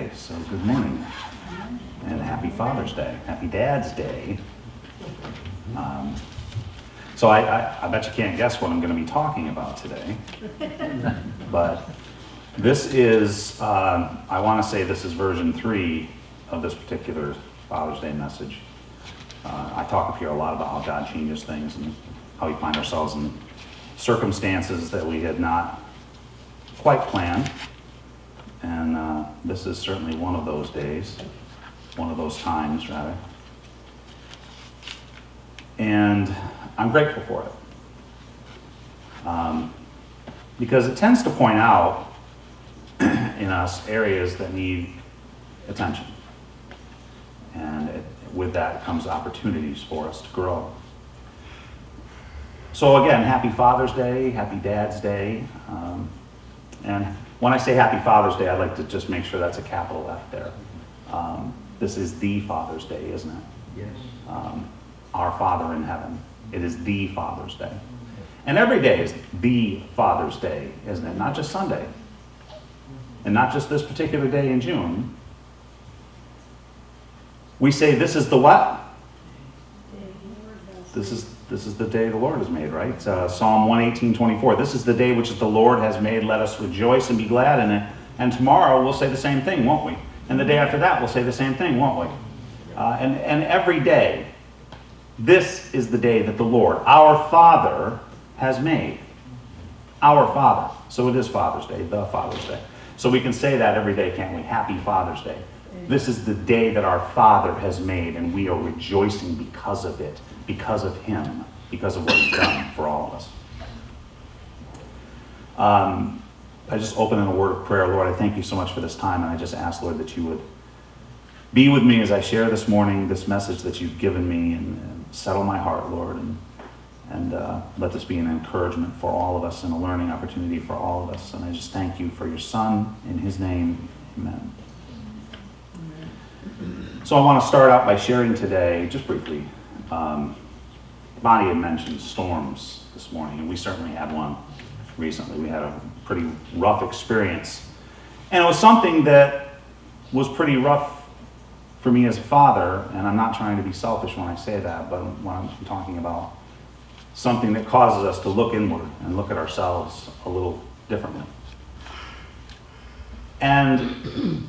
Okay, so good morning and happy Father's Day, happy Dad's Day. So I bet you can't guess what I'm going to be talking about today, but this is, I want to say this is version 3 of this particular Father's Day message. I talk up here a lot about how God changes things and how we find ourselves in circumstances that we had not quite planned. And this is certainly one of those days, one of those times, rather. And I'm grateful for it. Because it tends to point out in us areas that need attention. And with that comes opportunities for us to grow. So again, happy Father's Day, happy Dad's Day. And when I say happy Father's Day, I'd like to just make sure that's a capital F there. This is the Father's Day, isn't it? Yes. Our Father in heaven. It is the Father's Day. And every day is the Father's Day, isn't it? Not just Sunday. And not just this particular day in June. We say this is the what? This is the day the Lord has made, right? Psalm 118:24. This is the day which the Lord has made. Let us rejoice and be glad in it. And tomorrow we'll say the same thing, won't we? And the day after that we'll say the same thing, won't we? And every day, this is the day that the Lord, our Father, has made. Our Father. So it is Father's Day, the Father's Day. So we can say that every day, can't we? Happy Father's Day. This is the day that our Father has made, and we are rejoicing because of it, because of Him, because of what He's done for all of us. I just open in a word of prayer. Lord, I thank you so much for this time, and I just ask, Lord, that you would be with me as I share this morning this message that you've given me, and settle my heart, Lord, and let this be an encouragement for all of us and a learning opportunity for all of us. And I just thank you for your Son. In His name, amen. So I want to start out by sharing today, just briefly, Bonnie had mentioned storms this morning, and we certainly had one recently. We had a pretty rough experience. And it was something that was pretty rough for me as a father, and I'm not trying to be selfish when I say that, but when I'm talking about something that causes us to look inward and look at ourselves a little differently. And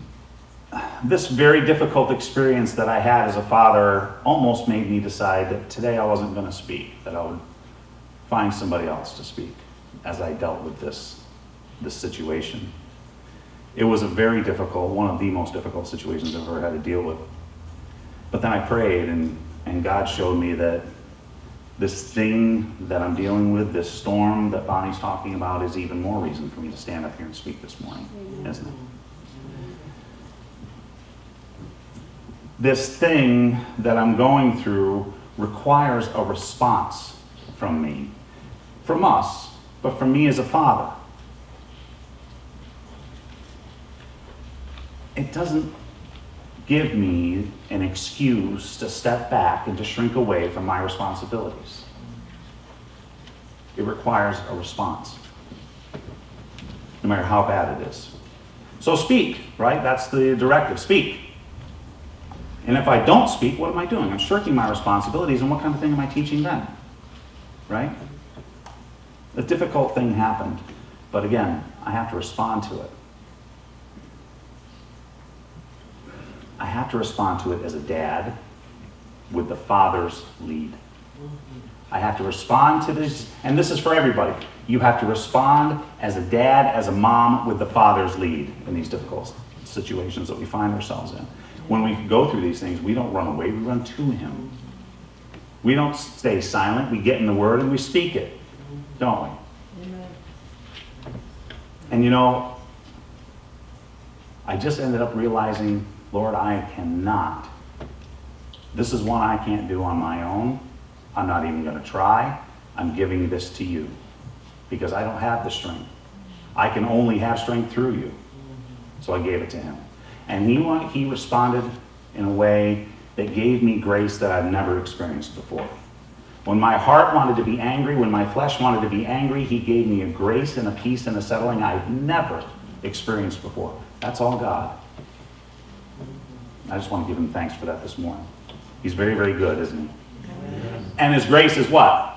this very difficult experience that I had as a father almost made me decide that today I wasn't going to speak, that I would find somebody else to speak as I dealt with this situation. It was a very difficult, one of the most difficult situations I've ever had to deal with. But then I prayed, and God showed me that this thing that I'm dealing with, this storm that Bonnie's talking about, is even more reason for me to stand up here and speak this morning, isn't it? This thing that I'm going through requires a response from me, from us, but from me as a father. It doesn't give me an excuse to step back and to shrink away from my responsibilities. It requires a response, no matter how bad it is. So speak, right? That's the directive. Speak. And if I don't speak, what am I doing? I'm shirking my responsibilities, and what kind of thing am I teaching then? Right? A difficult thing happened, but again, I have to respond to it. I have to respond to it as a dad with the Father's lead. I have to respond to this, and this is for everybody. You have to respond as a dad, as a mom, with the Father's lead in these difficult situations that we find ourselves in. When we go through these things, we don't run away, we run to Him. We don't stay silent, we get in the Word and we speak it, don't we? Amen. And you know, I just ended up realizing, Lord, I cannot. This is one I can't do on my own. I'm not even going to try. I'm giving this to you because I don't have the strength. I can only have strength through you. So I gave it to Him. And he responded in a way that gave me grace that I've never experienced before. When my heart wanted to be angry, when my flesh wanted to be angry, He gave me a grace and a peace and a settling I've never experienced before. That's all God. I just want to give him thanks for that this morning. He's very, very good, isn't he? And his grace is what?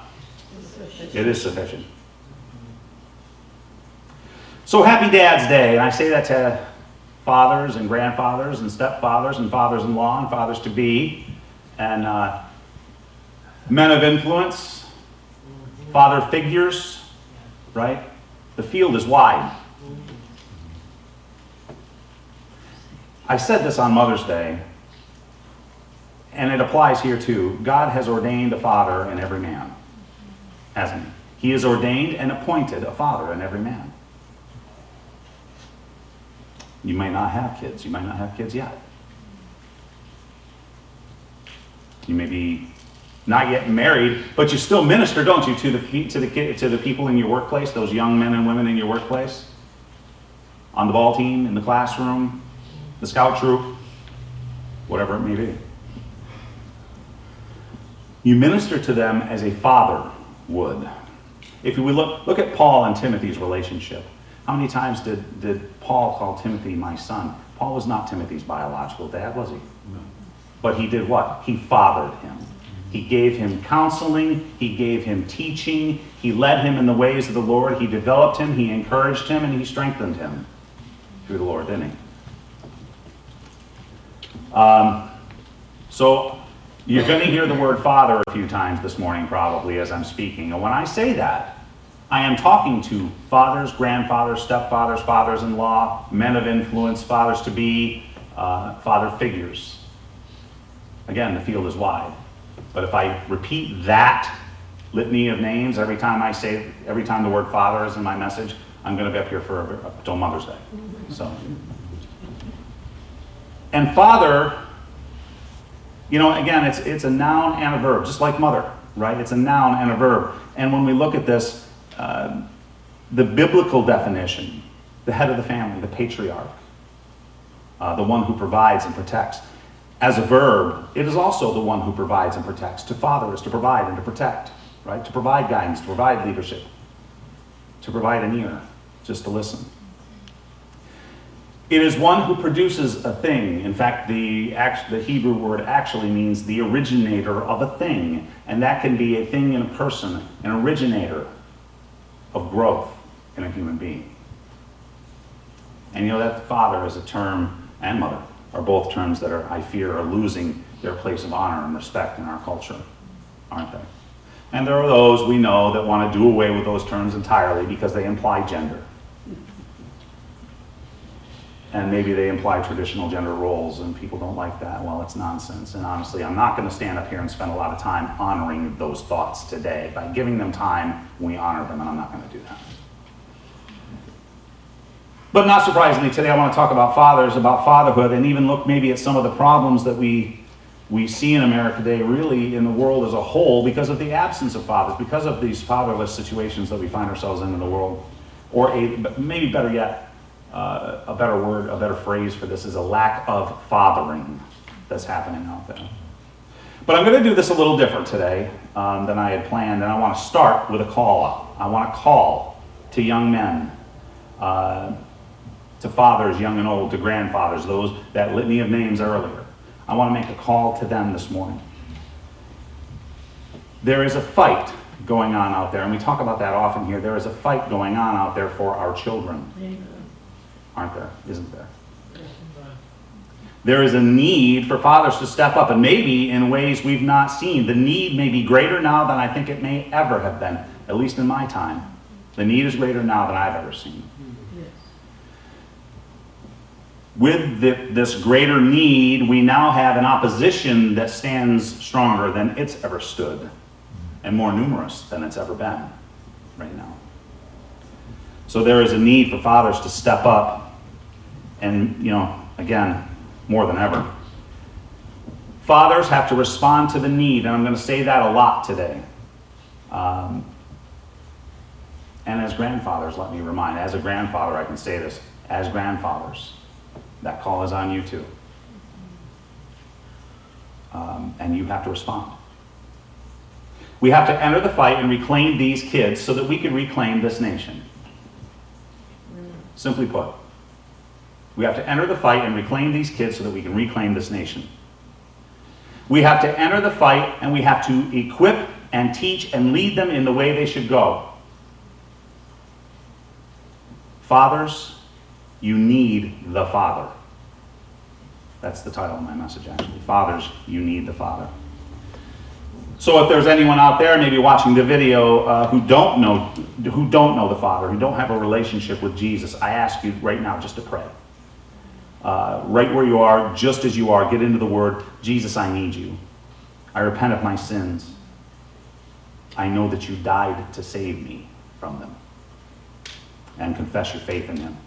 It is sufficient. So happy Dad's Day. And I say that to fathers and grandfathers and stepfathers and fathers-in-law and fathers-to-be and men of influence, father figures, right? The field is wide. I said this on Mother's Day, and it applies here too. God has ordained a father in every man, hasn't he? He has ordained and appointed a father in every man. You may not have kids. You might not have kids yet. You may be not yet married, but you still minister, don't you, to the people in your workplace, those young men and women in your workplace, on the ball team, in the classroom, the scout troop, whatever it may be. You minister to them as a father would. If we look at Paul and Timothy's relationship, how many times did Paul call Timothy my son? Paul was not Timothy's biological dad, was he? No. But he did what? He fathered him. He gave him counseling. He gave him teaching. He led him in the ways of the Lord. He developed him. He encouraged him, and he strengthened him through the Lord, didn't he? So you're going to hear the word father a few times this morning probably as I'm speaking. And when I say that, I am talking to fathers, grandfathers, stepfathers, fathers-in-law, men of influence, fathers-to-be, father figures. Again, the field is wide. But if I repeat that litany of names every time the word father is in my message, I'm going to be up here until Mother's Day. So, and father, again, it's a noun and a verb, just like mother, right? It's a noun and a verb. And when we look at this, the biblical definition, the head of the family, the patriarch, the one who provides and protects. As a verb, it is also the one who provides and protects. To father is to provide and to protect, right? To provide guidance, to provide leadership, to provide an ear, just to listen. It is one who produces a thing. In fact, the Hebrew word actually means the originator of a thing. And that can be a thing in a person, an originator of growth in a human being. And that father is a term, and mother, are both terms that I fear are losing their place of honor and respect in our culture, aren't they? And there are those we know that want to do away with those terms entirely because they imply gender. And maybe they imply traditional gender roles, and people don't like that. Well, it's nonsense. And honestly, I'm not going to stand up here and spend a lot of time honoring those thoughts today. By giving them time, we honor them, and I'm not going to do that. But not surprisingly, today I want to talk about fathers, about fatherhood, and even look maybe at some of the problems that we see in America today, really in the world as a whole, because of the absence of fathers, because of these fatherless situations that we find ourselves in the world. Or maybe better yet, a better word, a better phrase for this is a lack of fathering that's happening out there. But I'm going to do this a little different today than I had planned, and I want to start with a call out. I want to call to young men, to fathers, young and old, to grandfathers, that litany of names earlier. I want to make a call to them this morning. There is a fight going on out there, and we talk about that often here. There is a fight going on out there for our children. Aren't there? Isn't there? There is a need for fathers to step up, and maybe in ways we've not seen. The need may be greater now than I think it may ever have been, at least in my time. The need is greater now than I've ever seen. With this greater need, we now have an opposition that stands stronger than it's ever stood, and more numerous than it's ever been right now. So there is a need for fathers to step up, and, again, more than ever. Fathers have to respond to the need, and I'm going to say that a lot today. And as grandfathers, let me remind, as a grandfather, I can say this, as grandfathers, that call is on you too. And you have to respond. We have to enter the fight and reclaim these kids so that we can reclaim this nation. Simply put. We have to enter the fight and reclaim these kids so that we can reclaim this nation. We have to enter the fight and we have to equip and teach and lead them in the way they should go. Fathers, you need the Father. That's the title of my message, actually. Fathers, you need the Father. So if there's anyone out there maybe watching the video who don't know the Father, who don't have a relationship with Jesus, I ask you right now just to pray. Right where you are, just as you are, get into the Word. Jesus, I need you. I repent of my sins. I know that you died to save me from them. And confess your faith in him.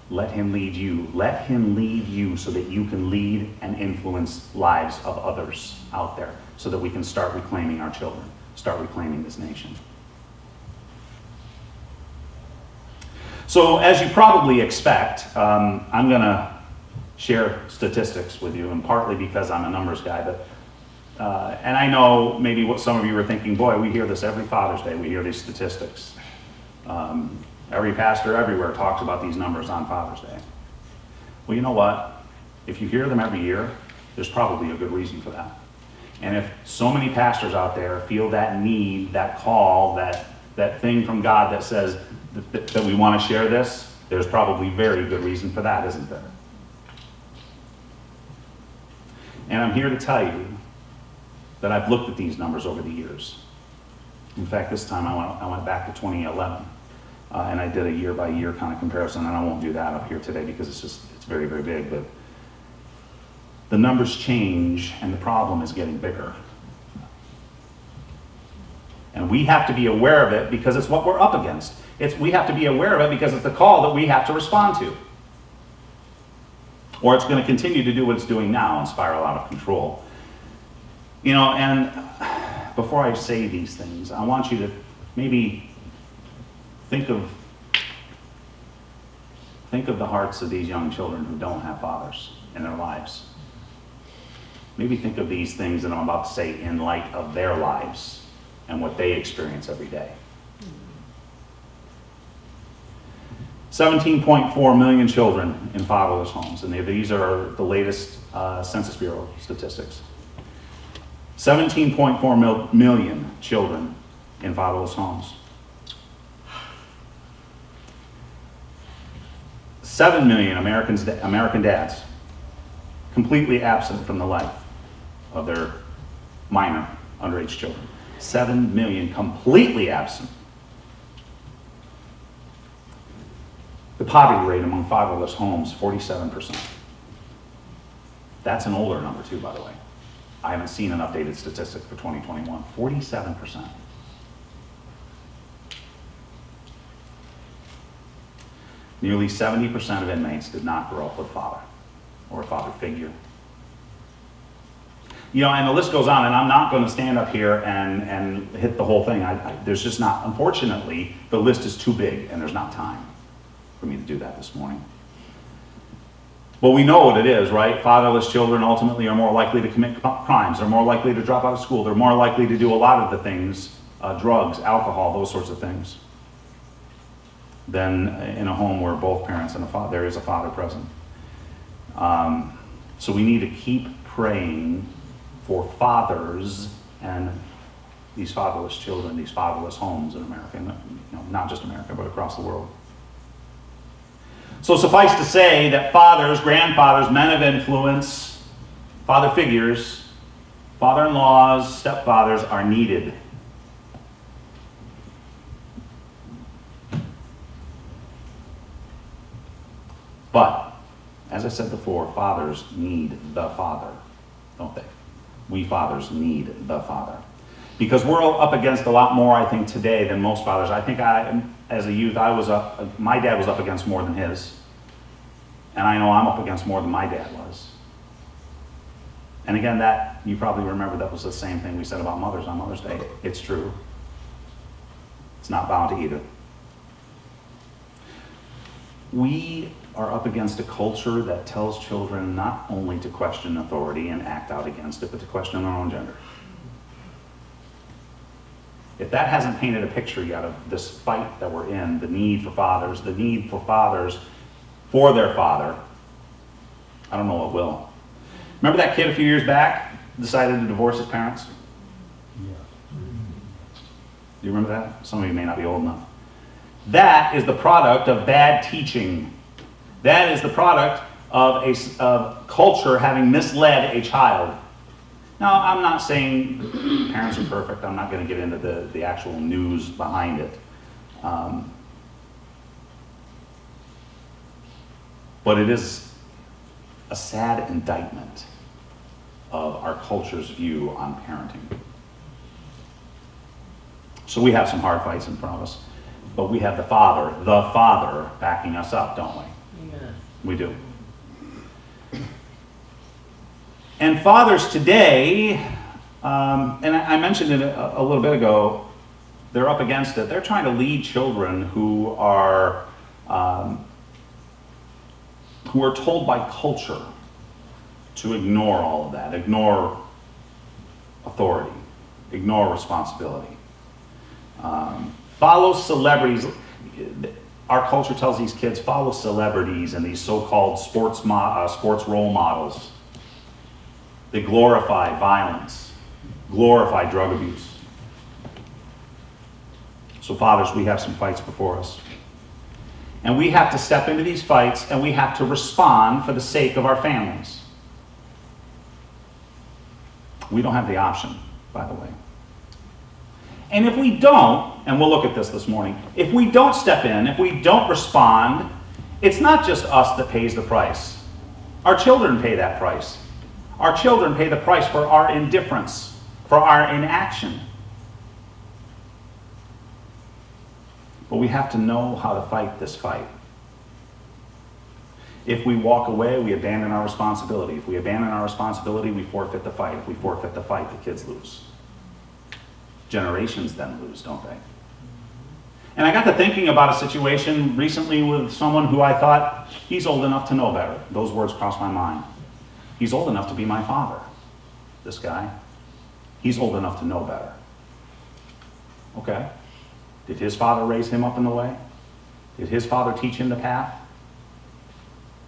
Let him lead you. Let him lead you so that you can lead and influence lives of others out there, so that we can start reclaiming our children, start reclaiming this nation. So as you probably expect, I'm going to share statistics with you, and partly because I'm a numbers guy, but and I know maybe what some of you are thinking, boy, we hear this every Father's Day, we hear these statistics. Every pastor everywhere talks about these numbers on Father's Day. Well, you know what? If you hear them every year, there's probably a good reason for that. And if so many pastors out there feel that need, that call, that thing from God that says that we want to share this, there's probably very good reason for that, isn't there? And I'm here to tell you that I've looked at these numbers over the years. In fact, this time I went back to 2011. And I did a year-by-year kind of comparison, and I won't do that up here today because it's very, very big. But the numbers change, and the problem is getting bigger. And we have to be aware of it because it's what we're up against. We have to be aware of it because it's the call that we have to respond to. Or it's going to continue to do what it's doing now and spiral out of control. You know, and before I say these things, I want you to maybe think of the hearts of these young children who don't have fathers in their lives. Maybe think of these things that I'm about to say in light of their lives and what they experience every day. 17.4 million children in fatherless homes, and these are the latest Census Bureau statistics. 17.4 million children in fatherless homes. 7 million American dads completely absent from the life of their minor underage children. 7 million completely absent. The poverty rate among fatherless homes, 47%. That's an older number too, by the way. I haven't seen an updated statistic for 2021. 47%. Nearly 70% of inmates did not grow up with a father or a father figure. You know, and the list goes on, and I'm not going to stand up here and hit the whole thing. There's just not, unfortunately, the list is too big, and there's not time for me to do that this morning. But we know what it is, right? Fatherless children ultimately are more likely to commit crimes. They're more likely to drop out of school. They're more likely to do a lot of the things, drugs, alcohol, those sorts of things, than in a home where both parents and there is a father present. So we need to keep praying for fathers and these fatherless children, these fatherless homes in America, and, not just America, but across the world. So suffice to say that fathers, grandfathers, men of influence, father figures, father-in-laws, stepfathers are needed. But, as I said before, fathers need the Father, don't they? We fathers need the Father. Because we're up against a lot more, I think, today than most fathers. I think as a youth, my dad was up against more than his. And I know I'm up against more than my dad was. And again, that, you probably remember, that was the same thing we said about mothers on Mother's Day. It's true. It's not bound to either. We are up against a culture that tells children not only to question authority and act out against it, but to question their own gender. If that hasn't painted a picture yet of this fight that we're in, the need for fathers for their father, I don't know what will. Remember that kid a few years back decided to divorce his parents? Do you remember that? Some of you may not be old enough. That is the product of bad teaching. That is the product of culture having misled a child. Now, I'm not saying parents are perfect. I'm not going to get into the actual news behind it. But it is a sad indictment of our culture's view on parenting. So we have some hard fights in front of us, but we have the Father backing us up, don't we? Yeah. We do. And fathers today, and I mentioned it a little bit ago, they're up against it. They're trying to lead children who are told by culture to ignore all of that, ignore authority, ignore responsibility. Follow celebrities. Our culture tells these kids, follow celebrities and these so-called sports role models. They glorify violence, glorify drug abuse. So fathers, we have some fights before us. And we have to step into these fights and we have to respond for the sake of our families. We don't have the option, by the way. And if we don't, and we'll look at this morning, if we don't step in, if we don't respond, it's not just us that pays the price. Our children pay that price. Our children pay the price for our indifference, for our inaction. But we have to know how to fight this fight. If we walk away, we abandon our responsibility. If we abandon our responsibility, we forfeit the fight. If we forfeit the fight, the kids lose. Generations then lose, don't they? And I got to thinking about a situation recently with someone who I thought, he's old enough to know better. Those words crossed my mind. He's old enough to be my father, this guy. He's old enough to know better. Okay. Did his father raise him up in the way? Did his father teach him the path?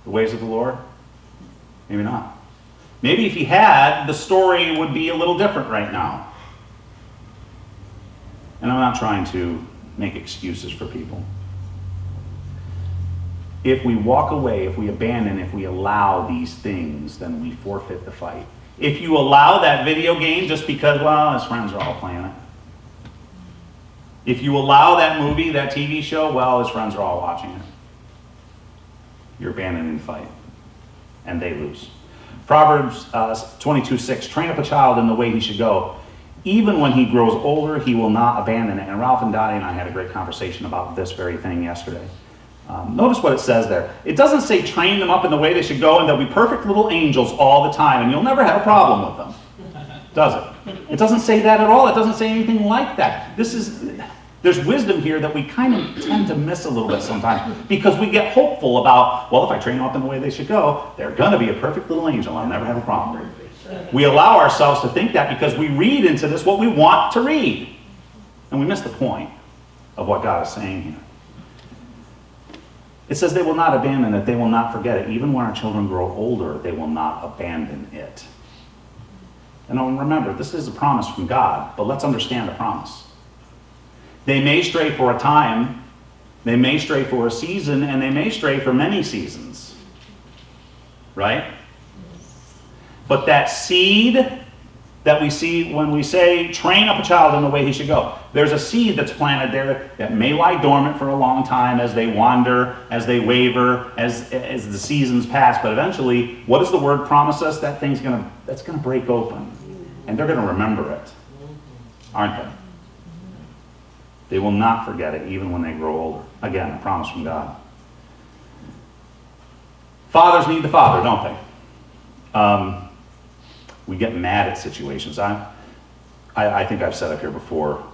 The ways of the Lord? Maybe not. Maybe if he had, the story would be a little different right now. And I'm not trying to make excuses for people. If we walk away, if we abandon, if we allow these things, then we forfeit the fight. If you allow that video game just because, well, his friends are all playing it. If you allow that movie, that TV show, well, his friends are all watching it. You're abandoning the fight. And they lose. Proverbs 22:6, train up a child in the way he should go. Even when he grows older, he will not abandon it. And Ralph and Dottie and I had a great conversation about this very thing yesterday. Notice what it says there. It doesn't say train them up in the way they should go and they'll be perfect little angels all the time and you'll never have a problem with them. Does it? It doesn't say that at all. It doesn't say anything like that. There's wisdom here that we kind of tend to miss a little bit sometimes because we get hopeful about, well, if I train them up in the way they should go, they're going to be a perfect little angel. I'll never have a problem. We allow ourselves to think that because we read into this what we want to read. And we miss the point of what God is saying here. It says they will not abandon it, they will not forget it. Even when our children grow older, they will not abandon it. And remember, this is a promise from God, but let's understand the promise. They may stray for a time, they may stray for a season, and they may stray for many seasons. Right? But that seed that we see when we say, train up a child in the way he should go. There's a seed that's planted there that may lie dormant for a long time as they wander, as they waver, as the seasons pass. But eventually, what does the word promise us? That's gonna break open. And they're gonna remember it. Aren't they? They will not forget it even when they grow older. Again, a promise from God. Fathers need the father, don't they? We get mad at situations. I think I've said up here before,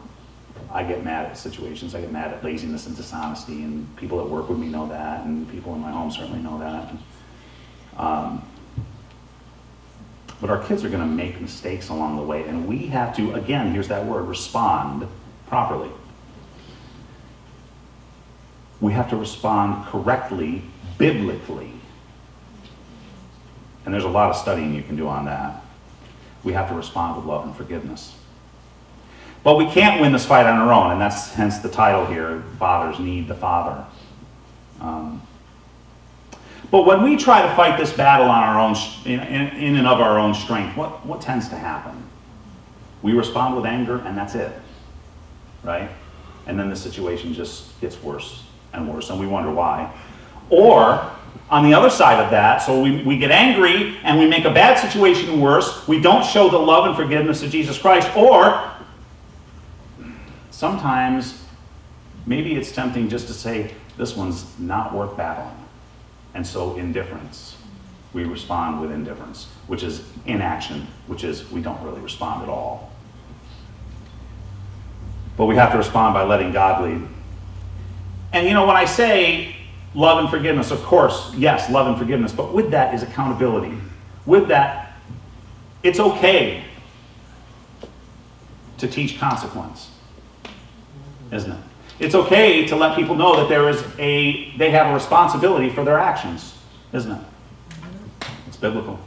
I get mad at situations. I get mad at laziness and dishonesty, and people that work with me know that, and people in my home certainly know that. But our kids are going to make mistakes along the way, and we have to, again, here's that word, respond properly. We have to respond correctly biblically, and there's a lot of studying you can do on that, we have to respond with love and forgiveness. But we can't win this fight on our own, and that's hence the title here, Fathers Need the Father. But when we try to fight this battle on our own, in and of our own strength, what tends to happen? We respond with anger, and that's it, right? And then the situation just gets worse and worse, and we wonder why. Or, on the other side of that, so we get angry, and we make a bad situation worse, we don't show the love and forgiveness of Jesus Christ, or sometimes maybe it's tempting just to say, this one's not worth battling. And so indifference. We respond with indifference, which is inaction, which is we don't really respond at all. But we have to respond by letting God lead. And when I say love and forgiveness, of course, yes, love and forgiveness, but with that is accountability. With that, it's okay to teach consequence, isn't it? It's okay to let people know that they have a responsibility for their actions, isn't it? It's biblical.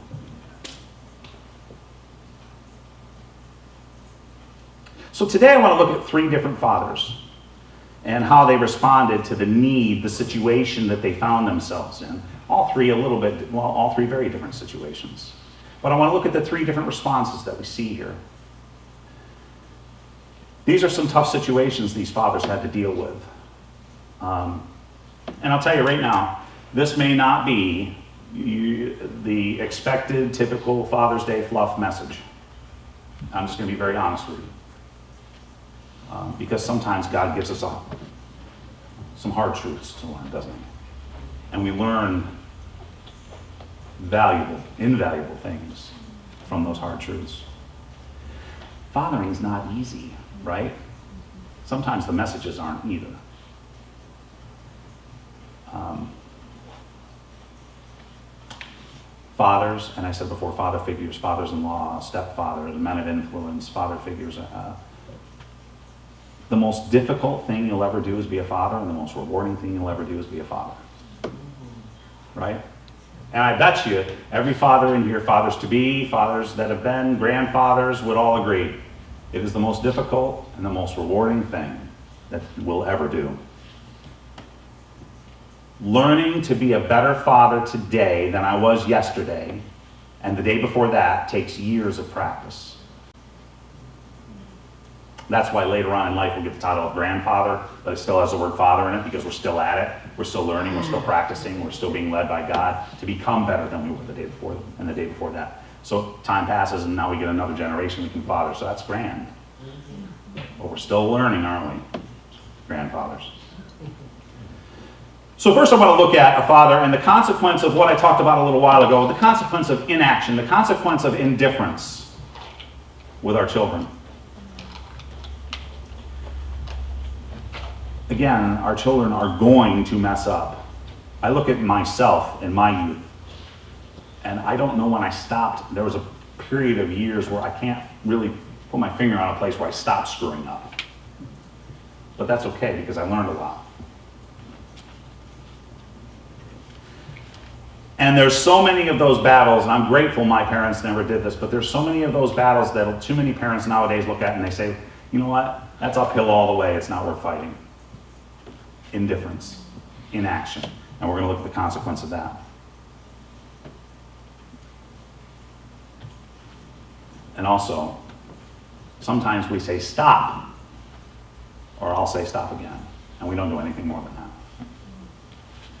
So today I want to look at 3 different fathers and how they responded to the need, the situation that they found themselves in. All three very different situations. But I want to look at the 3 different responses that we see here. These are some tough situations these fathers had to deal with. And I'll tell you right now, this may not be the expected, typical Father's Day fluff message. I'm just going to be very honest with you. Because sometimes God gives us some hard truths to learn, doesn't he? And we learn invaluable things from those hard truths. Fathering is not easy, right? Sometimes the messages aren't either. Fathers, and I said before, father figures, fathers-in-law, stepfathers, men of influence, father figures. The most difficult thing you'll ever do is be a father, and the most rewarding thing you'll ever do is be a father. Right? And I bet you every father in here, fathers-to-be, fathers that have been, grandfathers, would all agree. It is the most difficult and the most rewarding thing that we'll ever do. Learning to be a better father today than I was yesterday, and the day before that, takes years of practice. That's why later on in life we'll get the title of grandfather, but it still has the word father in it because we're still at it. We're still learning, we're still practicing, we're still being led by God to become better than we were the day before and the day before that. So time passes and now we get another generation we can father, so that's grand. But we're still learning, aren't we? Grandfathers. So first I want to look at a father and the consequence of what I talked about a little while ago, the consequence of inaction, the consequence of indifference with our children. Again, our children are going to mess up. I look at myself in my youth, and I don't know when I stopped. There was a period of years where I can't really put my finger on a place where I stopped screwing up. But that's okay because I learned a lot. And there's so many of those battles, and I'm grateful my parents never did this, but there's so many of those battles that too many parents nowadays look at and they say, you know what, that's uphill all the way, it's not worth fighting. Indifference, inaction, and we're going to look at the consequence of that. And also, sometimes we say stop, or I'll say stop again, and we don't do anything more than that.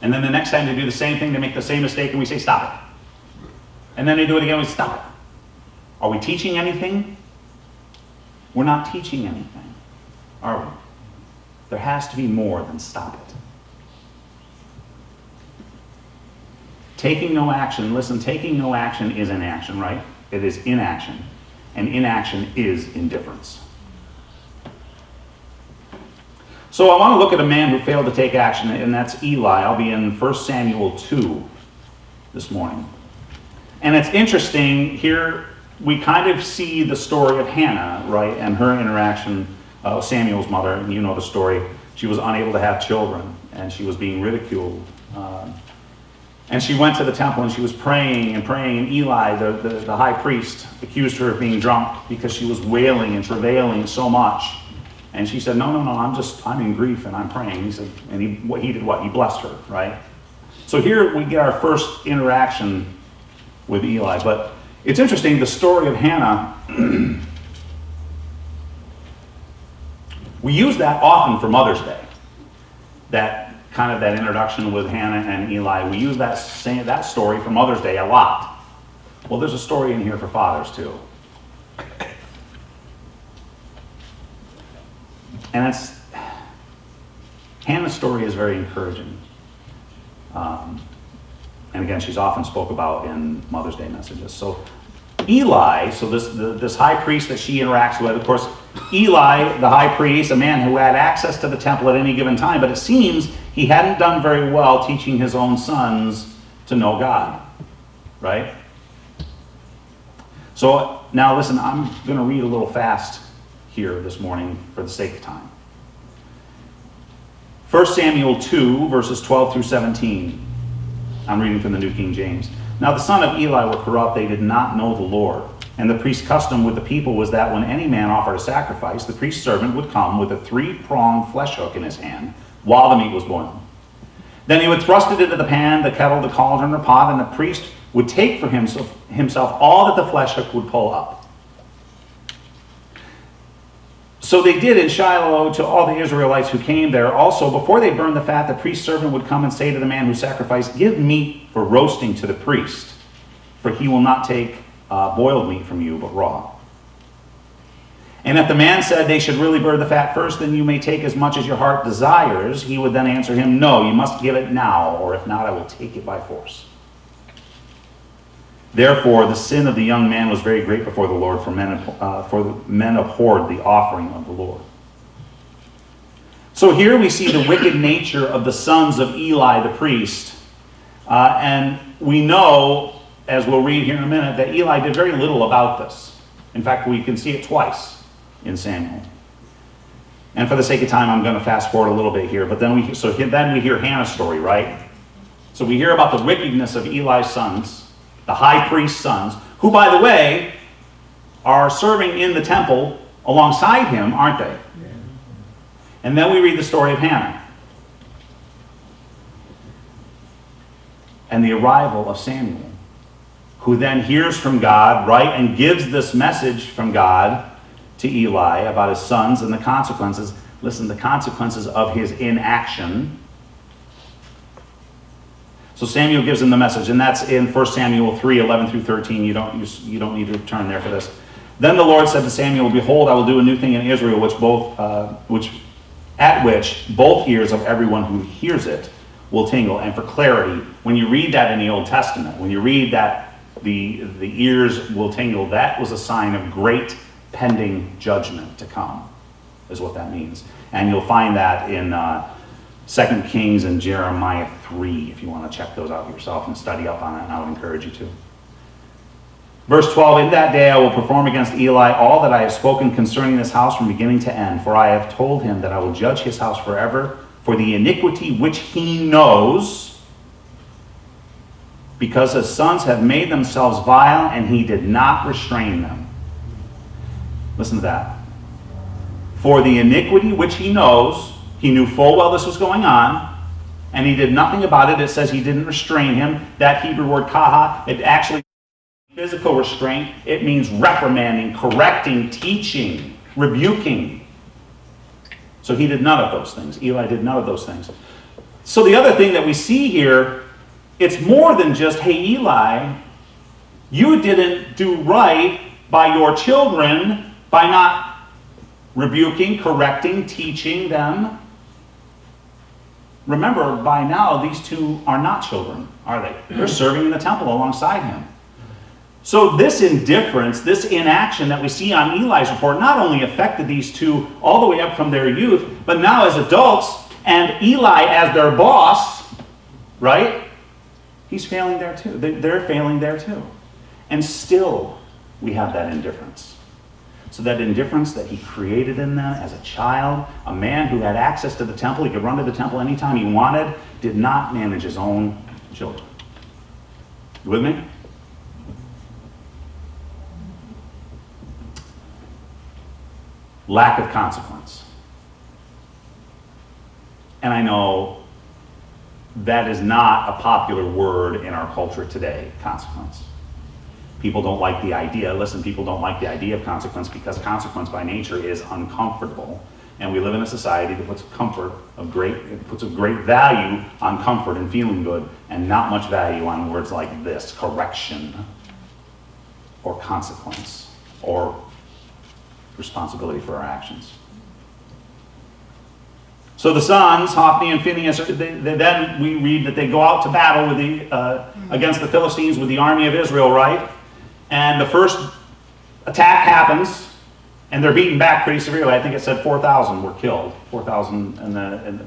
And then the next time they do the same thing, they make the same mistake, and we say stop it. And then they do it again, we stop it. Are we teaching anything? We're not teaching anything, are we? There has to be more than stop it. Taking no action, listen, taking no action is inaction, right? It is inaction. And inaction is indifference. So I want to look at a man who failed to take action, and that's Eli. I'll be in 1 Samuel 2 this morning. And it's interesting, here we kind of see the story of Hannah, right, and her interaction with Samuel's mother, and you know the story. She was unable to have children, and she was being ridiculed. And she went to the temple and she was praying and praying, and Eli, the high priest, accused her of being drunk because she was wailing and travailing so much. And she said, no, I'm in grief and I'm praying. He said, and he did what? He blessed her, right? So here we get our first interaction with Eli. But it's interesting, the story of Hannah, we use that often for Mother's Day. That introduction with Hannah and Eli. We use that story for Mother's Day a lot. Well, there's a story in here for fathers too. And Hannah's story is very encouraging. And again, she's often spoke about in Mother's Day messages. So Eli, this high priest that she interacts with, of course, Eli, the high priest, a man who had access to the temple at any given time, but it seems he hadn't done very well teaching his own sons to know God, right? So now listen, I'm going to read a little fast here this morning for the sake of time. 1 Samuel 2, verses 12 through 17. I'm reading from the New King James. Now the son of Eli were corrupt, they did not know the Lord. And the priest's custom with the people was that when any man offered a sacrifice, the priest's servant would come with a 3-pronged flesh hook in his hand while the meat was boiling. Then he would thrust it into the pan, the kettle, the cauldron, or pot, and the priest would take for himself all that the flesh hook would pull up. So they did in Shiloh to all the Israelites who came there. Also, before they burned the fat, the priest's servant would come and say to the man who sacrificed, "Give meat for roasting to the priest, for he will not take boiled meat from you, but raw." And if the man said they should really burn the fat first, then you may take as much as your heart desires, he would then answer him, "No, you must give it now, or if not, I will take it by force." Therefore, the sin of the young man was very great before the Lord, for the men abhorred the offering of the Lord. So here we see the wicked nature of the sons of Eli the priest. And we know, as we'll read here in a minute, that Eli did very little about this. In fact, we can see it twice in Samuel. And for the sake of time, I'm going to fast forward a little bit here. But then we hear Hannah's story, right? So we hear about the wickedness of Eli's sons, the high priest's sons, who, by the way, are serving in the temple alongside him, aren't they? Yeah. And then we read the story of Hannah and the arrival of Samuel, who then hears from God, right, and gives this message from God to Eli about his sons and the consequences. Listen, the consequences of his inaction. So Samuel gives him the message, and that's in 1 Samuel 3, 11 through 13. You don't need to turn there for this. Then the Lord said to Samuel, "Behold, I will do a new thing in Israel, which both ears of everyone who hears it will tingle." And for clarity, when you read that in the Old Testament, when you read that the ears will tingle, that was a sign of great pending judgment to come, is what that means. And you'll find that in 2 Kings and Jeremiah 3, if you want to check those out yourself and study up on it, and I would encourage you to. Verse 12, "In that day I will perform against Eli all that I have spoken concerning this house from beginning to end, for I have told him that I will judge his house forever for the iniquity which he knows, because his sons have made themselves vile, and he did not restrain them." Listen to that. For the iniquity which he knows, he knew full well this was going on, and he did nothing about it. It says he didn't restrain him. That Hebrew word kaha, it actually means physical restraint. It means reprimanding, correcting, teaching, rebuking. So he did none of those things. Eli did none of those things. So the other thing that we see here, it's more than just, hey, Eli, you didn't do right by your children by not rebuking, correcting, teaching them. Remember, by now, these two are not children, are they? They're serving in the temple alongside him. So this indifference, this inaction that we see on Eli's report not only affected these two all the way up from their youth, but now as adults, and Eli as their boss, right? He's failing there too. They're failing there too. And still, we have that indifference. So that indifference that he created in them as a child, a man who had access to the temple, he could run to the temple anytime he wanted, did not manage his own children. You with me? Lack of consequence. And I know that is not a popular word in our culture today, consequence. People don't like the idea. Listen, people don't like the idea of consequence because consequence by nature is uncomfortable. And we live in a society that puts a great value on comfort and feeling good, and not much value on words like this: correction, or consequence, or responsibility for our actions. So the sons, Hophni and Phinehas, then we read that they go out to battle with against the Philistines with the army of Israel, right? And the first attack happens, and they're beaten back pretty severely. I think it said 4,000 were killed. 4,000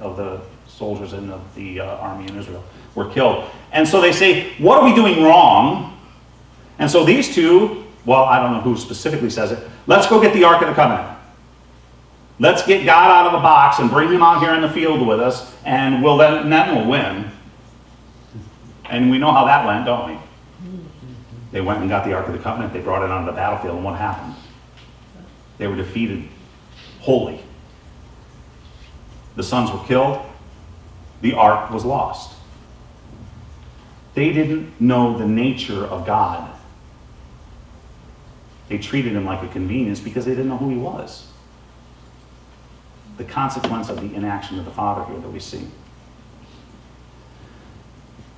of the soldiers in the army in Israel were killed. And so they say, what are we doing wrong? And so these two, well, I don't know who specifically says it, let's go get the Ark of the Covenant. Let's get God out of the box and bring him out here in the field with us, and then we'll win. And we know how that went, don't we? They went and got the Ark of the Covenant. They brought it onto the battlefield, and what happened? They were defeated wholly. The sons were killed. The Ark was lost. They didn't know the nature of God. They treated him like a convenience because they didn't know who he was. The consequence of the inaction of the father here that we see.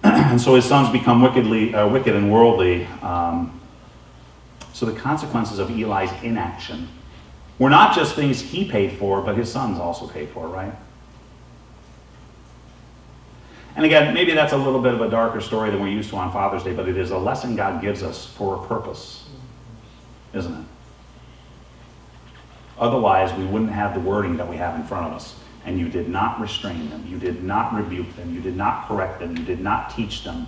And so his sons become wicked and worldly. So the consequences of Eli's inaction were not just things he paid for, but his sons also paid for, right? And again, maybe that's a little bit of a darker story than we're used to on Father's Day, but it is a lesson God gives us for a purpose, isn't it? Otherwise, we wouldn't have the wording that we have in front of us. And you did not restrain them. You did not rebuke them. You did not correct them. You did not teach them.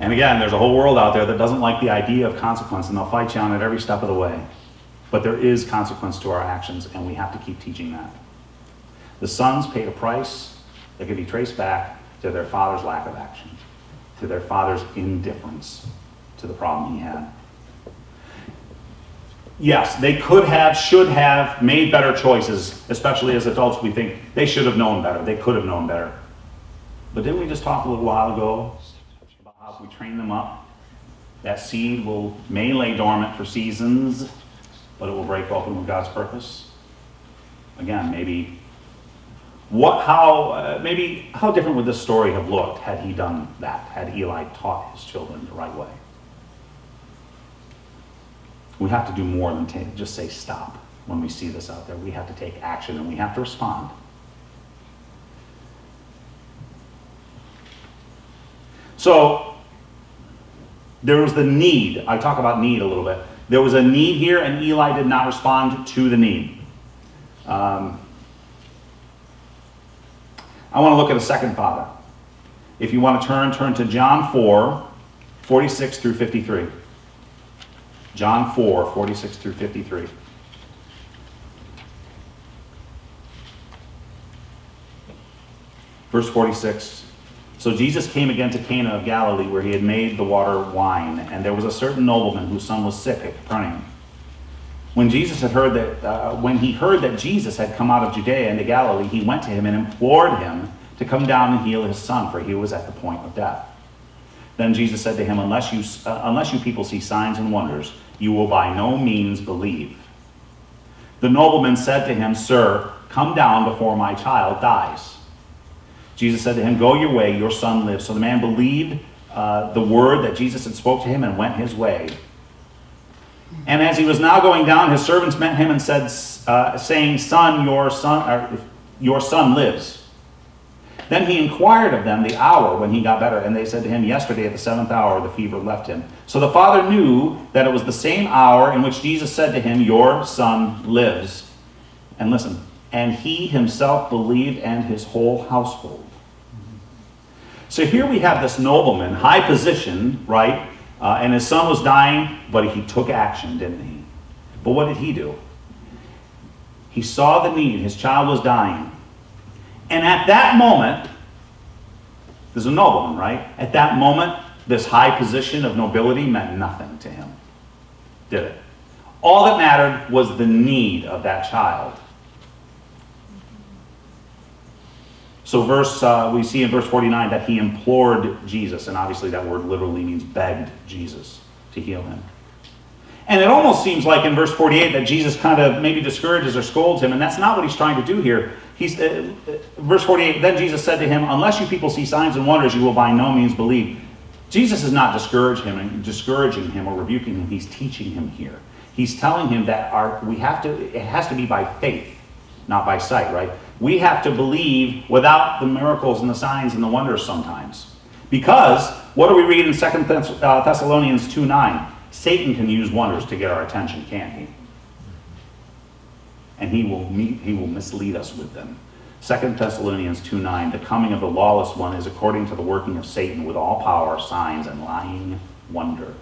And again, there's a whole world out there that doesn't like the idea of consequence, and they'll fight you on it every step of the way. But there is consequence to our actions, and we have to keep teaching that. The sons paid a price that could be traced back to their father's lack of action, to their father's indifference to the problem he had. Yes, they could have, should have made better choices, especially as adults. We think they should have known better. They could have known better. But didn't we just talk a little while ago about how if we train them up, that seed may lay dormant for seasons, but it will break open with God's purpose? Again, maybe how different would this story have looked had he done that, had Eli taught his children the right way? We have to do more than just say stop when we see this out there. We have to take action, and we have to respond. So there was the need. I talk about need a little bit. There was a need here, and Eli did not respond to the need. I want to look at a second father. If you want to turn to John 4, 46 through 53. John 4, 46 through 53. Verse 46. So Jesus came again to Cana of Galilee, where he had made the water wine, and there was a certain nobleman whose son was sick at Capernaum. When he heard that Jesus had come out of Judea into Galilee, he went to him and implored him to come down and heal his son, for he was at the point of death. Then Jesus said to him, unless you people see signs and wonders, you will by no means believe. The nobleman said to him, Sir, come down before my child dies. Jesus said to him, Go your way, your son lives. So the man believed the word that Jesus had spoke to him and went his way. And as he was now going down, his servants met him and said, saying, Son, your son lives. Then he inquired of them the hour when he got better, and they said to him, Yesterday at the 7th hour the fever left him. So the father knew that it was the same hour in which Jesus said to him, Your son lives. And listen, and he himself believed, and his whole household. So here we have this nobleman, high position, right? And his son was dying, but he took action, didn't he? But what did he do? He saw the need. His child was dying. And at that moment, There's a nobleman, right? At that moment, this high position of nobility meant nothing to him, did it? All that mattered was the need of that child. So we see in verse 49 that he implored Jesus, and obviously that word literally means begged Jesus to heal him. And it almost seems like in verse 48 that Jesus kind of maybe discourages or scolds him, and that's not what he's trying to do here. Verse 48, then Jesus said to him, unless you people see signs and wonders, you will by no means believe. Jesus is not discouraging him or rebuking him. He's teaching him here. He's telling him that it has to be by faith, not by sight, right? We have to believe without the miracles and the signs and the wonders sometimes. Because, what do we read in 2 Thessalonians 2:9? Satan can use wonders to get our attention, can't he? And he will mislead us with them. 2 Thessalonians 2:9, the coming of the lawless one is according to the working of Satan with all power, signs, and lying wonders.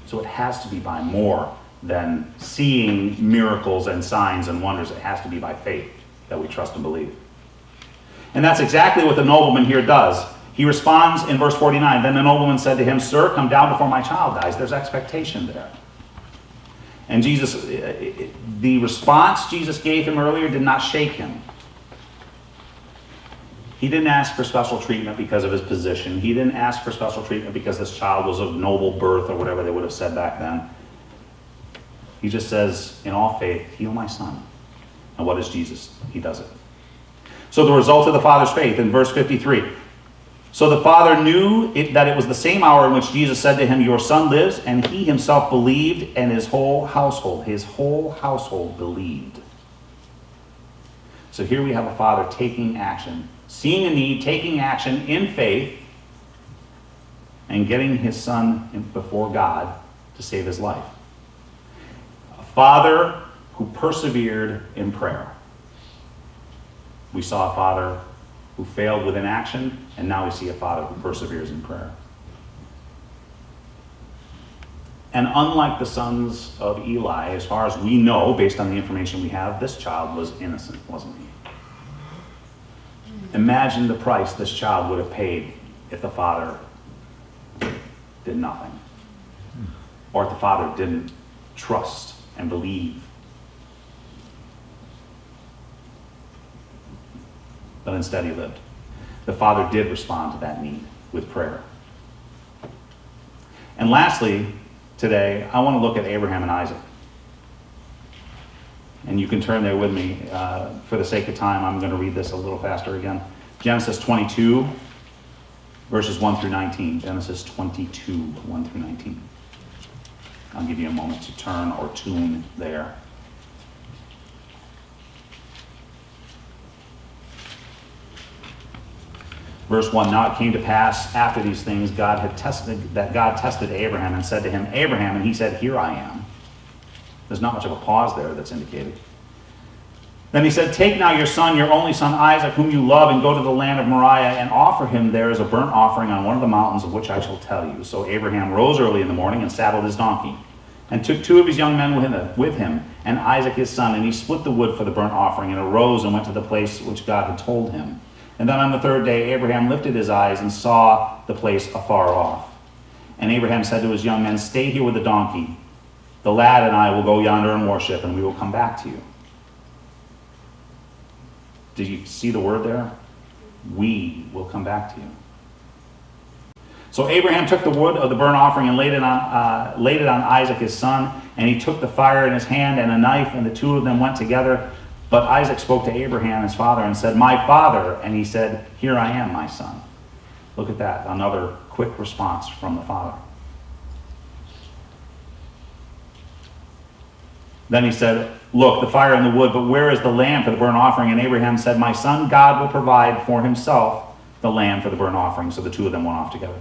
So it has to be by more than seeing miracles and signs and wonders. It has to be by faith that we trust and believe. And that's exactly what the nobleman here does. He responds in verse 49, then the nobleman said to him, sir, come down before my child dies. There's expectation there. And the response Jesus gave him earlier did not shake him. He didn't ask for special treatment because of his position. He didn't ask for special treatment because this child was of noble birth or whatever they would have said back then. He just says, in all faith, heal my son. And what is Jesus? He does it. So the result of the father's faith in verse 53. So the father knew that it was the same hour in which Jesus said to him, your son lives, and he himself believed, and his whole household believed. So here we have a father taking action, seeing a need, taking action in faith, and getting his son before God to save his life. A father who persevered in prayer. We saw a father who failed with inaction, and now we see a father who perseveres in prayer. And unlike the sons of Eli, as far as we know, based on the information we have, this child was innocent, wasn't he? Imagine the price this child would have paid if the father did nothing. Or if the father didn't trust and believe. But instead he lived. The father did respond to that need with prayer. And lastly, today, I want to look at Abraham and Isaac. And you can turn there with me. For the sake of time, I'm going to read this a little faster again. Genesis 22, verses 1 through 19. Genesis 22, 1 through 19. I'll give you a moment to turn or tune there. Verse 1, now it came to pass after these things God tested Abraham and said to him, Abraham, and he said, here I am. There's not much of a pause there that's indicated. Then he said, take now your son, your only son Isaac, whom you love, and go to the land of Moriah and offer him there as a burnt offering on one of the mountains of which I shall tell you. So Abraham rose early in the morning and saddled his donkey and took 2 of his young men with him and Isaac his son, and he split the wood for the burnt offering and arose and went to the place which God had told him. And then on the 3rd day, Abraham lifted his eyes and saw the place afar off. And Abraham said to his young men, stay here with the donkey. The lad and I will go yonder and worship, and we will come back to you. Did you see the word there? We will come back to you. So Abraham took the wood of the burnt offering and laid it on Isaac his son, and he took the fire in his hand and a knife, and the 2 of them went together. But Isaac spoke to Abraham, his father, and said, my father. And he said, here I am, my son. Look at that, another quick response from the father. Then he said, look, the fire and the wood, but where is the lamb for the burnt offering? And Abraham said, my son, God will provide for himself the lamb for the burnt offering. So the 2 of them went off together.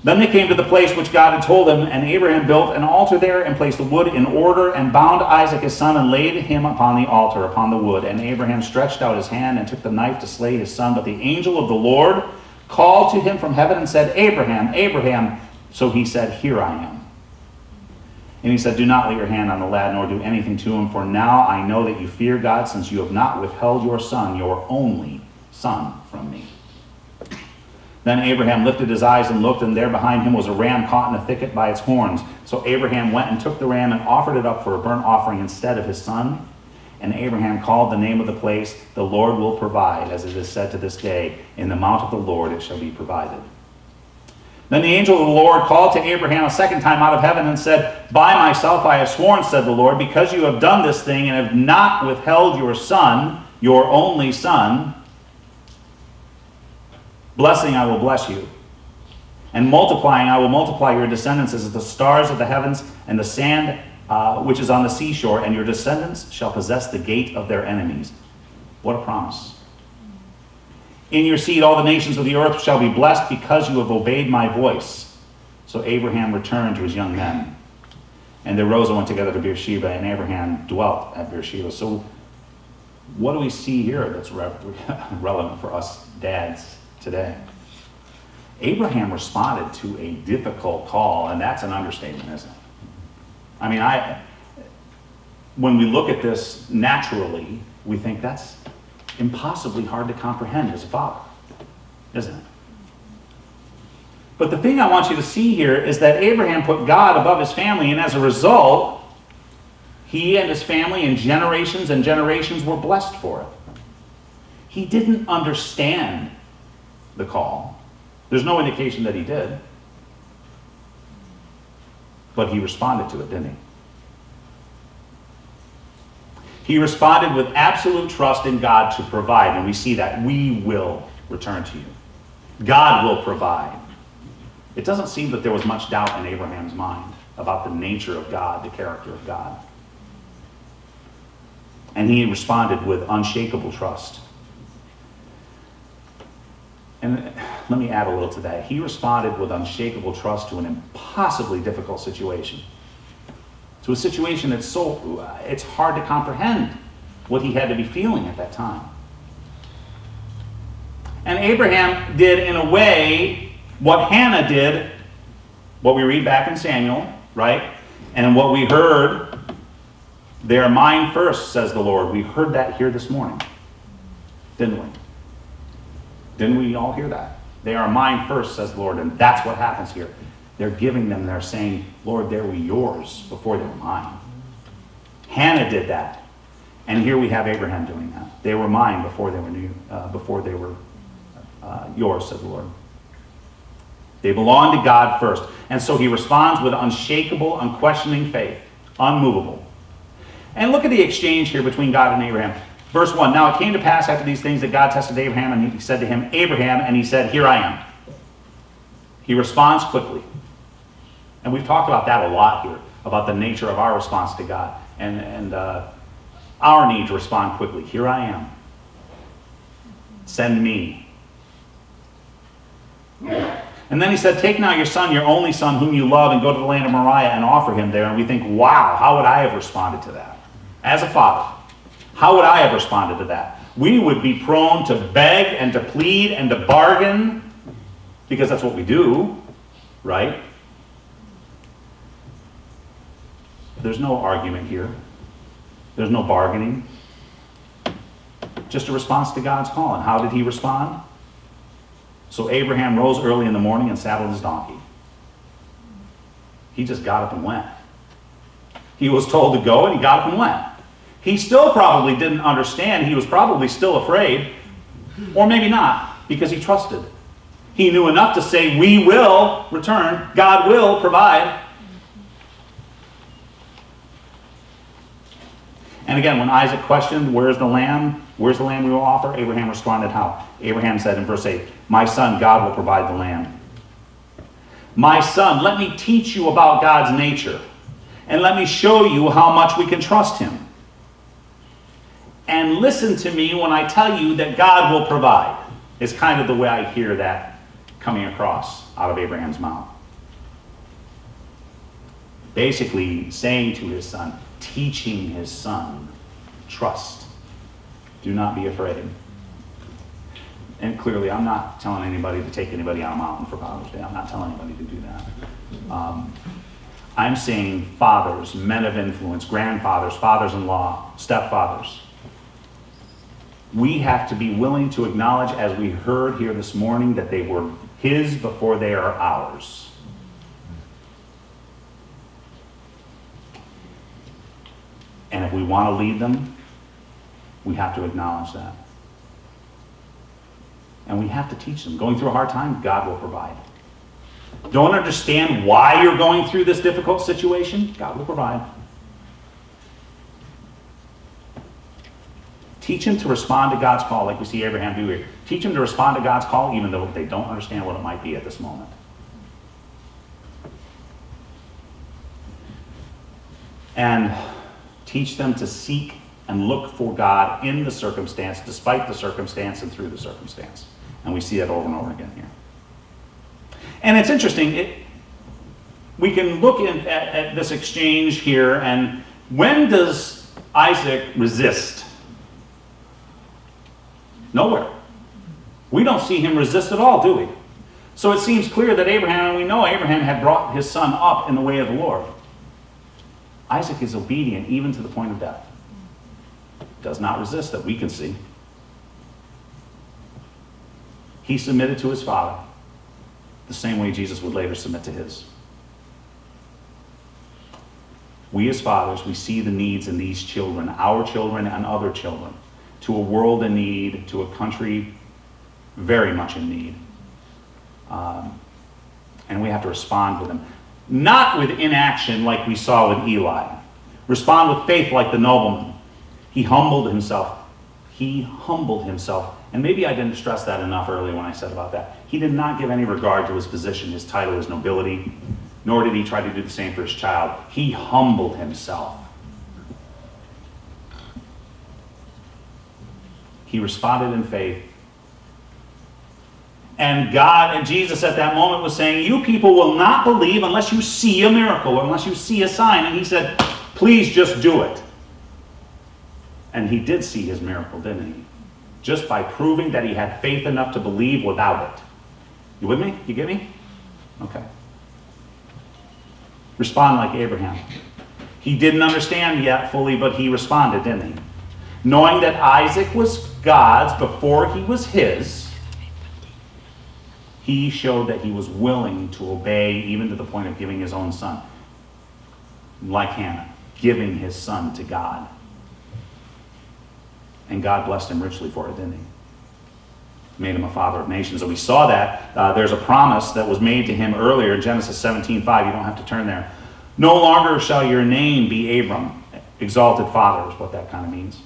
Then they came to the place which God had told him, and Abraham built an altar there and placed the wood in order and bound Isaac his son and laid him upon the altar, upon the wood. And Abraham stretched out his hand and took the knife to slay his son. But the angel of the Lord called to him from heaven and said, Abraham, Abraham. So he said, here I am. And he said, do not lay your hand on the lad, nor do anything to him, for now I know that you fear God, since you have not withheld your son, your only son from me." Then Abraham lifted his eyes and looked, and there behind him was a ram caught in a thicket by its horns. So Abraham went and took the ram and offered it up for a burnt offering instead of his son. And Abraham called the name of the place, "The Lord will provide," as it is said to this day, "In the mount of the Lord it shall be provided." Then the angel of the Lord called to Abraham a second time out of heaven and said, "By myself I have sworn, said the Lord, because you have done this thing and have not withheld your son, your only son, blessing I will bless you, and multiplying I will multiply your descendants as the stars of the heavens and the sand which is on the seashore, and your descendants shall possess the gate of their enemies." What a promise. "In your seed all the nations of the earth shall be blessed because you have obeyed my voice." So Abraham returned to his young men, and they rose and went together to Beersheba, and Abraham dwelt at Beersheba. So what do we see here that's relevant for us dads today? Abraham responded to a difficult call, and that's an understatement, isn't it? I mean, when we look at this naturally, we think that's impossibly hard to comprehend as a father, isn't it? But the thing I want you to see here is that Abraham put God above his family, and as a result, he and his family and generations were blessed for it. He didn't understand the call. There's no indication that he did. But he responded to it, didn't he? He responded with absolute trust in God to provide, and we see that. "We will return to you. God will provide." It doesn't seem that there was much doubt in Abraham's mind about the nature of God, the character of God. And he responded with unshakable trust. And let me add a little to that. He responded with unshakable trust to an impossibly difficult situation. To a situation that's it's hard to comprehend what he had to be feeling at that time. And Abraham did, in a way, what Hannah did, what we read back in Samuel, right? And what we heard, "They are mine first," says the Lord. We heard that here this morning, didn't we? Didn't we all hear that? "They are mine first," says the Lord. And that's what happens here. They're giving them, they're saying, "Lord, they were yours before they were mine." Hannah did that. And here we have Abraham doing that. "They were mine before they were yours," said the Lord. They belong to God first. And so he responds with unshakable, unquestioning faith, unmovable. And look at the exchange here between God and Abraham. Verse 1, "Now it came to pass after these things that God tested Abraham, and he said to him, 'Abraham,' and he said, 'Here I am.'" He responds quickly. And we've talked about that a lot here, about the nature of our response to God, and our need to respond quickly. "Here I am. Send me." And then he said, "Take now your son, your only son, whom you love, and go to the land of Moriah and offer him there." And we think, wow, how would I have responded to that? As a father, how would I have responded to that? We would be prone to beg and to plead and to bargain, because that's what we do, right? There's no argument here. There's no bargaining. Just a response to God's call. And how did he respond? "So Abraham rose early in the morning and saddled his donkey." He just got up and went. He was told to go, and he got up and went. He still probably didn't understand. He was probably still afraid. Or maybe not, because he trusted. He knew enough to say, "We will return. God will provide." And again, when Isaac questioned, "Where's the lamb? Where's the lamb we will offer?" Abraham responded how? Abraham said in verse 8, "My son, God will provide the lamb." My son, let me teach you about God's nature, and let me show you how much we can trust him. And listen to me when I tell you that God will provide. It's kind of the way I hear that coming across out of Abraham's mouth. Basically saying to his son, teaching his son, trust. Do not be afraid. And clearly, I'm not telling anybody to take anybody on a mountain for Father's Day. I'm not telling anybody to do that. I'm saying fathers, men of influence, grandfathers, fathers-in-law, stepfathers. We have to be willing to acknowledge, as we heard here this morning, that they were his before they are ours. And if we want to lead them, we have to acknowledge that. And we have to teach them. Going through a hard time, God will provide. Don't understand why you're going through this difficult situation? God will provide. Teach him to respond to God's call, like we see Abraham do here. Teach him to respond to God's call, even though they don't understand what it might be at this moment. And teach them to seek and look for God in the circumstance, despite the circumstance and through the circumstance. And we see that over and over again here. And it's interesting. We can look at this exchange here, and when does Isaac resist? Nowhere. We don't see him resist at all, do we? So it seems clear that Abraham, and we know Abraham had brought his son up in the way of the Lord. Isaac is obedient even to the point of death. Does not resist that we can see. He submitted to his father the same way Jesus would later submit to his. We as fathers, we see the needs in these children, our children and other children, to a world in need, to a country very much in need. And we have to respond with them. Not with inaction like we saw with Eli. Respond with faith like the nobleman. He humbled himself. He humbled himself. And maybe I didn't stress that enough earlier when I said about that. He did not give any regard to his position, his title, his nobility, nor did he try to do the same for his child. He humbled himself. He responded in faith. And God and Jesus at that moment was saying, you people will not believe unless you see a miracle, or unless you see a sign. And he said, please just do it. And he did see his miracle, didn't he? Just by proving that he had faith enough to believe without it. You with me? You get me? Okay. Respond like Abraham. He didn't understand yet fully, but he responded, didn't he? Knowing that Isaac was God's before he was his, he showed that he was willing to obey even to the point of giving his own son. Like Hannah, giving his son to God. And God blessed him richly for it, didn't he? Made him a father of nations. And we saw that. There's a promise that was made to him earlier in Genesis 17:5. You don't have to turn there. No longer shall your name be Abram, exalted father is what that kind of means.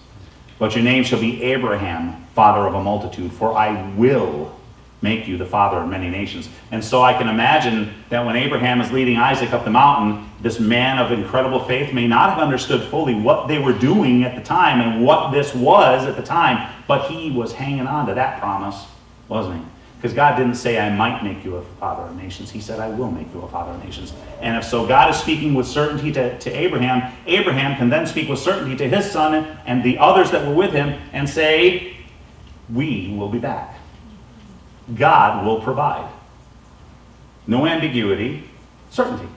But your name shall be Abraham, father of a multitude, for I will make you the father of many nations. And so I can imagine that when Abraham is leading Isaac up the mountain, this man of incredible faith may not have understood fully what they were doing at the time and what this was at the time, but he was hanging on to that promise, wasn't he? Because God didn't say, I might make you a father of nations. He said, I will make you a father of nations. And if so, God is speaking with certainty to Abraham. Abraham can then speak with certainty to his son and the others that were with him and say, we will be back. God will provide. No ambiguity, certainty.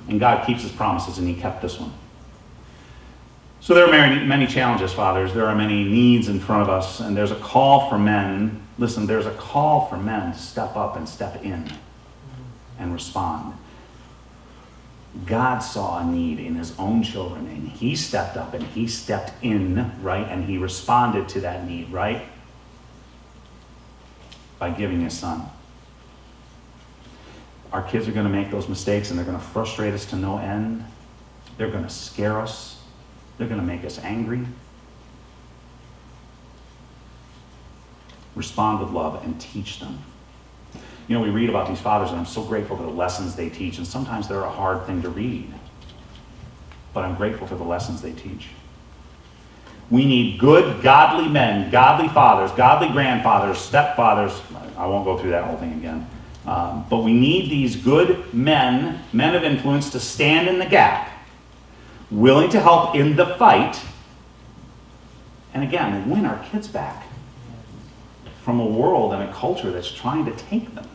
And God keeps his promises, and he kept this one. So there are many challenges, fathers. There are many needs in front of us, and there's a call for men. Listen, there's a call for men to step up and step in and respond. God saw a need in his own children, and he stepped up and he stepped in, right? And he responded to that need, right? By giving his son. Our kids are going to make those mistakes, and they're going to frustrate us to no end. They're going to scare us. They're going to make us angry. Respond with love and teach them. You know, we read about these fathers, and I'm so grateful for the lessons they teach, and sometimes they're a hard thing to read. But I'm grateful for the lessons they teach. We need good, godly men, godly fathers, godly grandfathers, stepfathers. I won't go through that whole thing again. But we need these good men of influence, to stand in the gap, willing to help in the fight, and again, win our kids back from a world and a culture that's trying to take them.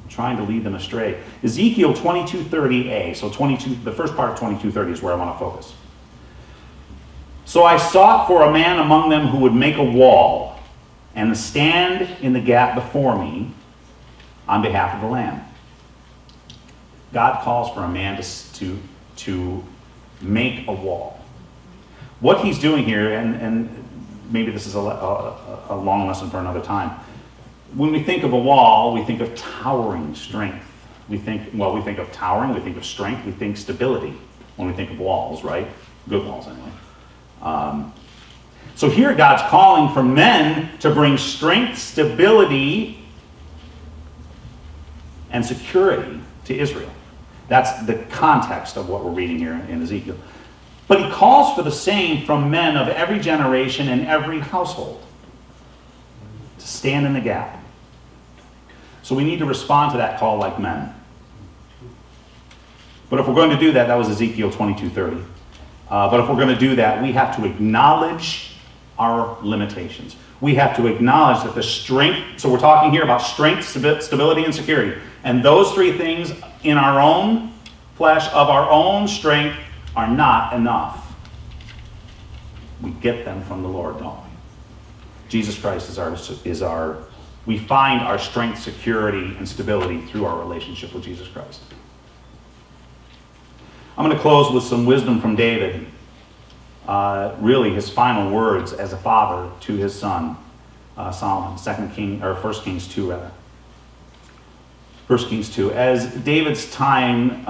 trying to lead them astray. Ezekiel 22:30a, so 22, the first part of 22:30 is where I want to focus. So I sought for a man among them who would make a wall and stand in the gap before me on behalf of the land. God calls for a man to make a wall. What he's doing here, and maybe this is a long lesson for another time. When we think of a wall, we think of towering strength. We think of towering, we think of strength, we think stability when we think of walls, right? Good walls, anyway. So here God's calling for men to bring strength, stability, and security to Israel. That's the context of what we're reading here in Ezekiel. But he calls for the same from men of every generation and every household to stand in the gap. So we need to respond to that call like men. But if we're going to do that, that was Ezekiel 22:30. But if we're going to do that, we have to acknowledge our limitations. We have to acknowledge that the strength, so we're talking here about strength, stability, and security. And those three things in our own flesh, of our own strength, are not enough. We get them from the Lord, don't we? Jesus Christ we find our strength, security, and stability through our relationship with Jesus Christ. I'm going to close with some wisdom from David. Really his final words as a father to his son, Solomon, 1 Kings 2 rather. 1 Kings 2. As David's time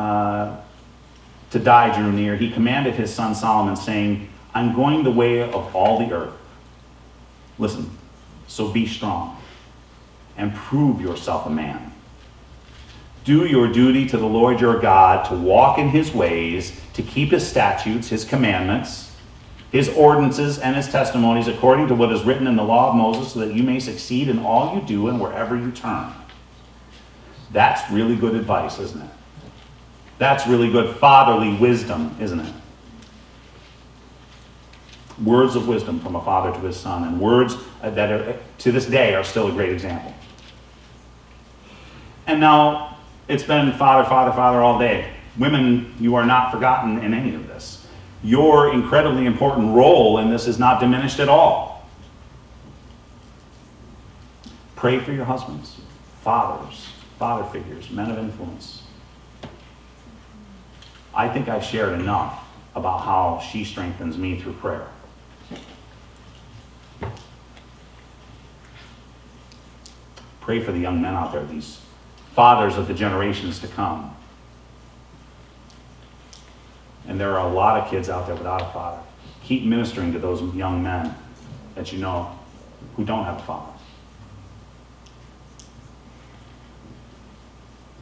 to die drew near, he commanded his son Solomon, saying, I'm going the way of all the earth. Listen, so be strong and prove yourself a man. Do your duty to the Lord your God, to walk in his ways, to keep his statutes, his commandments, his ordinances, and his testimonies, according to what is written in the law of Moses, so that you may succeed in all you do and wherever you turn. That's really good advice, isn't it? That's really good fatherly wisdom, isn't it? Words of wisdom from a father to his son, and words that are, to this day are still a great example. And now, it's been father, father, father all day. Women, you are not forgotten in any of this. Your incredibly important role in this is not diminished at all. Pray for your husbands, fathers, father figures, men of influence. I think I've shared enough about how she strengthens me through prayer. Pray for the young men out there, these fathers of the generations to come. And there are a lot of kids out there without a father. Keep ministering to those young men that you know who don't have a father.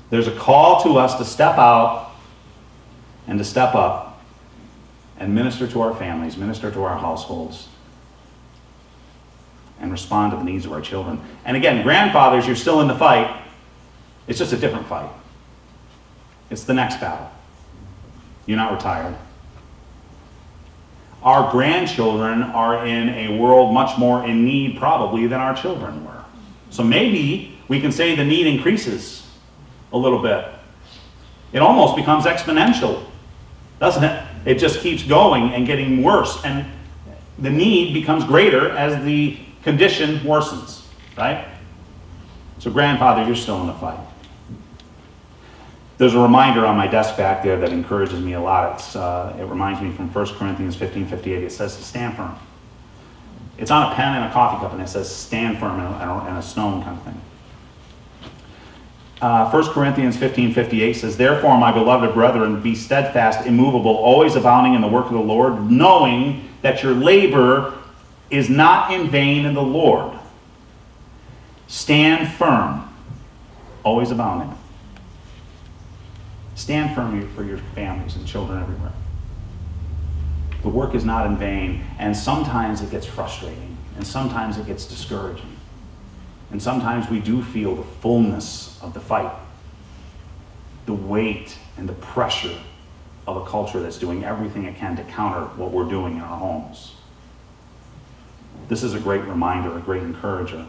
There's a call to us to step out and to step up and minister to our families, minister to our households, and respond to the needs of our children. And again, grandfathers, you're still in the fight. It's just a different fight. It's the next battle. You're not retired. Our grandchildren are in a world much more in need probably than our children were. So maybe we can say the need increases a little bit. It almost becomes exponential, doesn't it? It just keeps going and getting worse, and the need becomes greater as the condition worsens, right? So grandfather, you're still in the fight. There's a reminder on my desk back there that encourages me a lot. It reminds me from 1 Corinthians 15:58. It says to stand firm. It's on a pen and a coffee cup, and it says stand firm and a stone kind of thing. 1 Corinthians 15:58 says, therefore, my beloved brethren, be steadfast, immovable, always abounding in the work of the Lord, knowing that your labor is not in vain in the Lord. Stand firm, always abounding. Stand firm for your families and children everywhere. The work is not in vain, and sometimes it gets frustrating, and sometimes it gets discouraging, and sometimes we do feel the fullness of the fight, the weight and the pressure of a culture that's doing everything it can to counter what we're doing in our homes. This is a great reminder, a great encourager.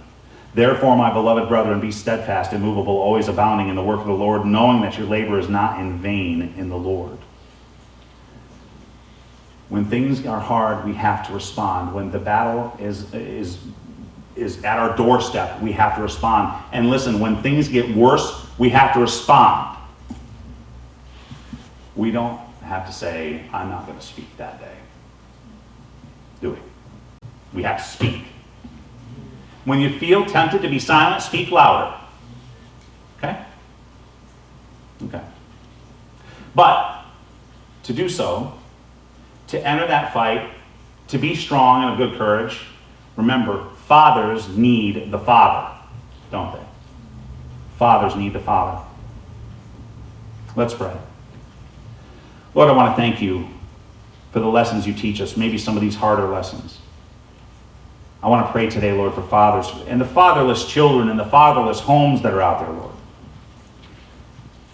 Therefore, my beloved brethren, be steadfast, immovable, always abounding in the work of the Lord, knowing that your labor is not in vain in the Lord. When things are hard, we have to respond. When the battle is at our doorstep, we have to respond. And listen, when things get worse, we have to respond. We don't have to say, I'm not going to speak that day. Do we? We have to speak. When you feel tempted to be silent, speak louder. Okay? Okay. But to do so, to enter that fight, to be strong and of good courage, remember, fathers need the father, don't they? Fathers need the father. Let's pray. Lord, I want to thank you for the lessons you teach us, maybe some of these harder lessons. I want to pray today, Lord, for fathers and the fatherless children and the fatherless homes that are out there, Lord.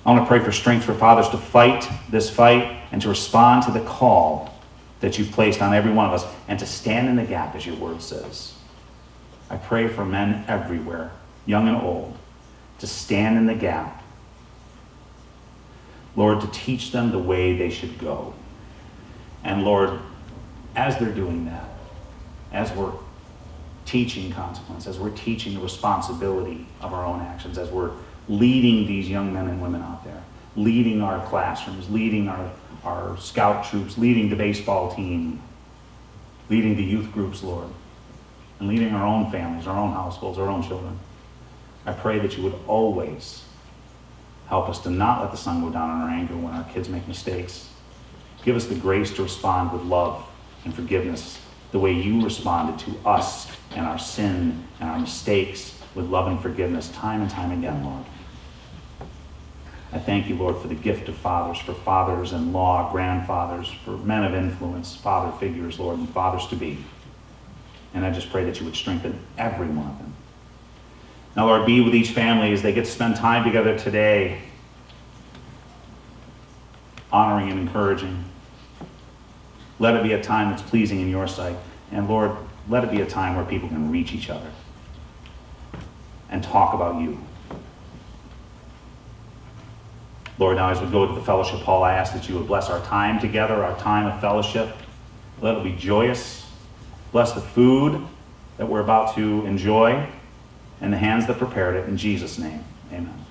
I want to pray for strength for fathers to fight this fight and to respond to the call that you've placed on every one of us and to stand in the gap, as your word says. I pray for men everywhere, young and old, to stand in the gap. Lord, to teach them the way they should go. And Lord, as they're doing that, as we're teaching consequence, as we're teaching the responsibility of our own actions, as we're leading these young men and women out there, leading our classrooms, leading our scout troops, leading the baseball team, leading the youth groups, Lord, and leading our own families, our own households, our own children. I pray that you would always help us to not let the sun go down in our anger when our kids make mistakes. Give us the grace to respond with love and forgiveness the way you responded to us and our sin and our mistakes with love and forgiveness time and time again, Lord. I thank you, Lord, for the gift of fathers, for fathers-in-law, grandfathers, for men of influence, father figures, Lord, and fathers-to-be. And I just pray that you would strengthen every one of them. Now, Lord, be with each family as they get to spend time together today, honoring and encouraging. Let it be a time that's pleasing in your sight. And Lord, let it be a time where people can reach each other and talk about you. Lord, now as we go to the fellowship hall, I ask that you would bless our time together, our time of fellowship. Let it be joyous. Bless the food that we're about to enjoy and the hands that prepared it. In Jesus' name, amen.